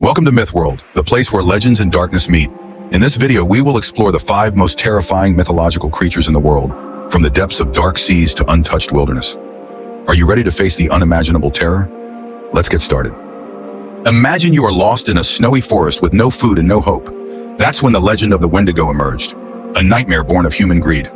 Welcome to Myth World, the place where legends and darkness meet. In this video, we will explore the 5 most terrifying mythological creatures in the world, from the depths of dark seas to untouched wilderness. Are you ready to face the unimaginable terror? Let's get started. Imagine you are lost in a snowy forest with no food and no hope. That's when the legend of the Wendigo emerged, a nightmare born of human greed.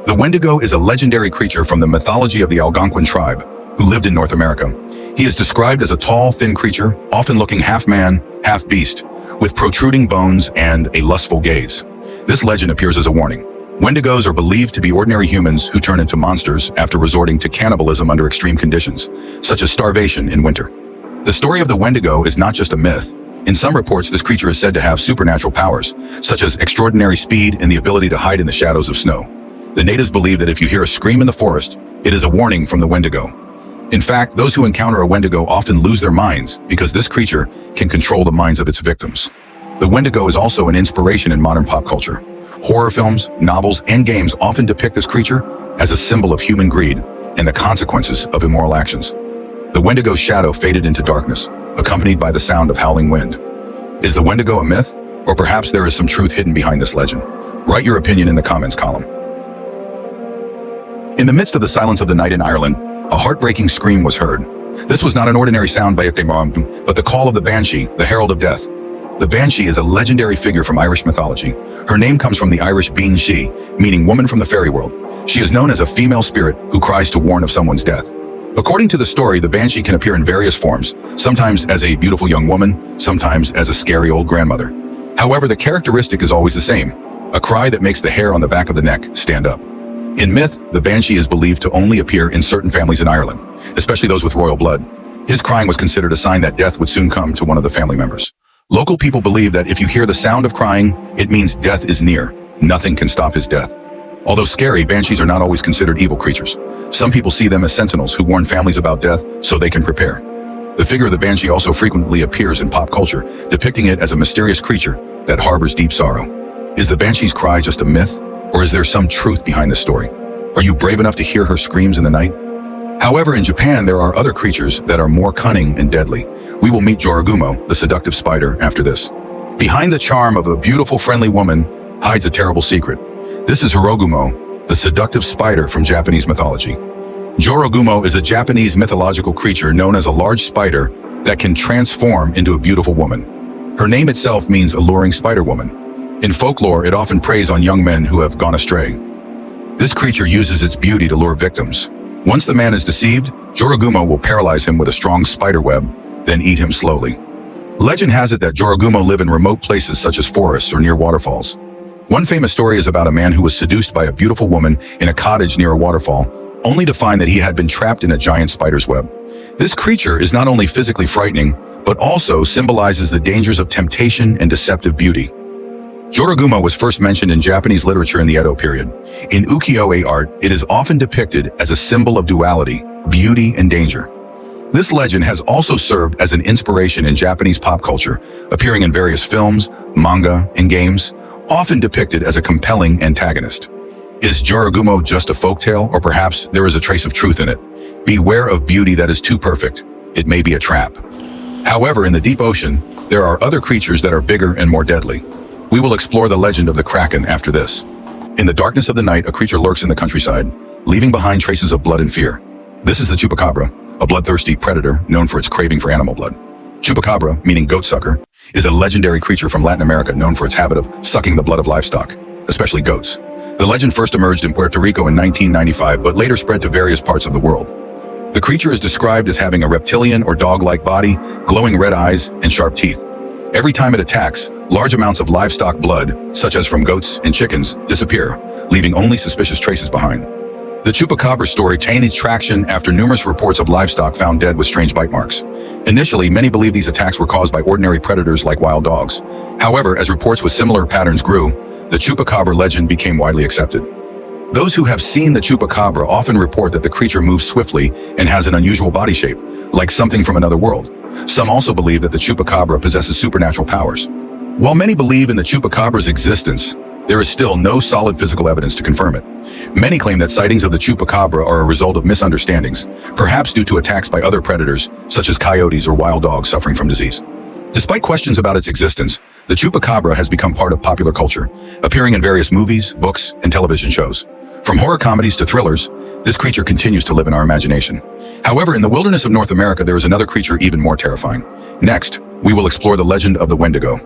The Wendigo is a legendary creature from the mythology of the Algonquin tribe, who lived in North America. He is described as a tall, thin creature, often looking half man, half beast, with protruding bones and a lustful gaze. This legend appears as a warning. Wendigos are believed to be ordinary humans who turn into monsters after resorting to cannibalism under extreme conditions, such as starvation in winter. The story of the Wendigo is not just a myth. In some reports, this creature is said to have supernatural powers, such as extraordinary speed and the ability to hide in the shadows of snow. The natives believe that if you hear a scream in the forest, it is a warning from the Wendigo. In fact, those who encounter a Wendigo often lose their minds because this creature can control the minds of its victims. The Wendigo is also an inspiration in modern pop culture. Horror films, novels, and games often depict this creature as a symbol of human greed and the consequences of immoral actions. The Wendigo's shadow faded into darkness, accompanied by the sound of howling wind. Is the Wendigo a myth? Or perhaps there is some truth hidden behind this legend? Write your opinion in the comments column. In the midst of the silence of the night in Ireland, a heartbreaking scream was heard. This was not an ordinary sound by but the call of the Banshee, the herald of death. The Banshee is a legendary figure from Irish mythology. Her name comes from the Irish bean she, meaning woman from the fairy world. She is known as a female spirit who cries to warn of someone's death. According to the story, the Banshee can appear in various forms, sometimes as a beautiful young woman, sometimes as a scary old grandmother. However, the characteristic is always the same, a cry that makes the hair on the back of the neck stand up. In myth, the Banshee is believed to only appear in certain families in Ireland, especially those with royal blood. His crying was considered a sign that death would soon come to one of the family members. Local people believe that if you hear the sound of crying, it means death is near. Nothing can stop his death. Although scary, banshees are not always considered evil creatures. Some people see them as sentinels who warn families about death so they can prepare. The figure of the Banshee also frequently appears in pop culture, depicting it as a mysterious creature that harbors deep sorrow. Is the Banshee's cry just a myth? Or is there some truth behind this story? Are you brave enough to hear her screams in the night? However, in Japan, there are other creatures that are more cunning and deadly. We will meet Joragumo, the seductive spider, after this. Behind the charm of a beautiful, friendly woman hides a terrible secret. This is Joragumo, the seductive spider from Japanese mythology. Joragumo is a Japanese mythological creature known as a large spider that can transform into a beautiful woman. Her name itself means alluring spider woman. In folklore, it often preys on young men who have gone astray. This creature uses its beauty to lure victims. Once the man is deceived, Joragumo will paralyze him with a strong spider web, then eat him slowly. Legend has it that Joragumo live in remote places such as forests or near waterfalls. One famous story is about a man who was seduced by a beautiful woman in a cottage near a waterfall, only to find that he had been trapped in a giant spider's web. This creature is not only physically frightening, but also symbolizes the dangers of temptation and deceptive beauty. Joragumo was first mentioned in Japanese literature in the Edo period. In ukiyo-e art, it is often depicted as a symbol of duality, beauty, and danger. This legend has also served as an inspiration in Japanese pop culture, appearing in various films, manga, and games, often depicted as a compelling antagonist. Is Joragumo just a folktale, or perhaps there is a trace of truth in it? Beware of beauty that is too perfect. It may be a trap. However, in the deep ocean, there are other creatures that are bigger and more deadly. We will explore the legend of the Kraken after this. In the darkness of the night, a creature lurks in the countryside, leaving behind traces of blood and fear. This is the chupacabra, a bloodthirsty predator known for its craving for animal blood. Chupacabra, meaning goat sucker, is a legendary creature from Latin America known for its habit of sucking the blood of livestock, especially goats. The legend first emerged in Puerto Rico in 1995, but later spread to various parts of the world. The creature is described as having a reptilian or dog-like body, glowing red eyes, and sharp teeth. Every time it attacks, large amounts of livestock blood, such as from goats and chickens, disappear, leaving only suspicious traces behind. The chupacabra story gained traction after numerous reports of livestock found dead with strange bite marks. Initially, many believed these attacks were caused by ordinary predators like wild dogs. However, as reports with similar patterns grew, the chupacabra legend became widely accepted. Those who have seen the chupacabra often report that the creature moves swiftly and has an unusual body shape, like something from another world. Some also believe that the chupacabra possesses supernatural powers. While many believe in the chupacabra's existence, there is still no solid physical evidence to confirm it. Many claim that sightings of the chupacabra are a result of misunderstandings, perhaps due to attacks by other predators, such as coyotes or wild dogs suffering from disease. Despite questions about its existence, the chupacabra has become part of popular culture, appearing in various movies, books, and television shows. From horror comedies to thrillers, this creature continues to live in our imagination. However, in the wilderness of North America, there is another creature even more terrifying. Next, we will explore the legend of the Wendigo.